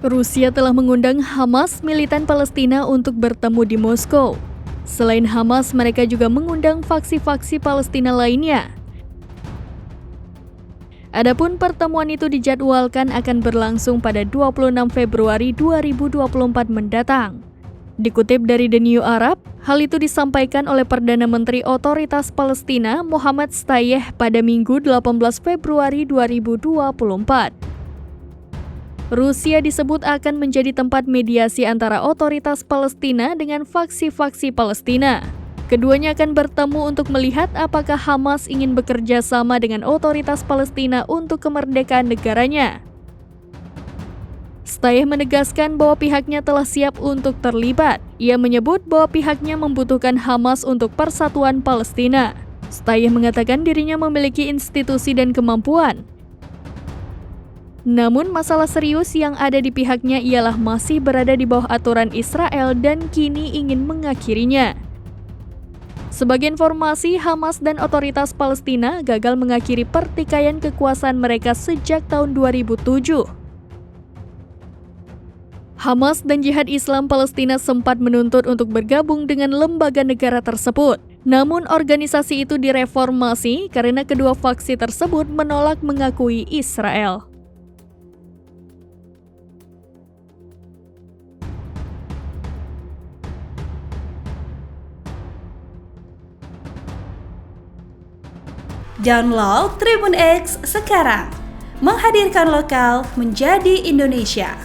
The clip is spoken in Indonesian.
Rusia telah mengundang Hamas, militan Palestina, untuk bertemu di Moskow. Selain Hamas, mereka juga mengundang faksi-faksi Palestina lainnya. Adapun pertemuan itu dijadwalkan akan berlangsung pada 26 Februari 2024 mendatang. Dikutip dari The New Arab, hal itu disampaikan oleh Perdana Menteri Otoritas Palestina Mohammad Shtayyeh pada Minggu 18 Februari 2024. Rusia disebut akan menjadi tempat mediasi antara otoritas Palestina dengan faksi-faksi Palestina. Keduanya akan bertemu untuk melihat apakah Hamas ingin bekerja sama dengan otoritas Palestina untuk kemerdekaan negaranya. Shtayyeh menegaskan bahwa pihaknya telah siap untuk terlibat. Ia menyebut bahwa pihaknya membutuhkan Hamas untuk persatuan Palestina. Shtayyeh mengatakan dirinya memiliki institusi dan kemampuan. Namun masalah serius yang ada di pihaknya ialah masih berada di bawah aturan Israel dan kini ingin mengakhirinya. Sebagai informasi, Hamas dan otoritas Palestina gagal mengakhiri pertikaian kekuasaan mereka sejak tahun 2007. Hamas dan Jihad Islam Palestina sempat menuntut untuk bergabung dengan lembaga negara tersebut. Namun organisasi itu direformasi karena kedua faksi tersebut menolak mengakui Israel. Download Tribun X sekarang, menghadirkan lokal menjadi Indonesia.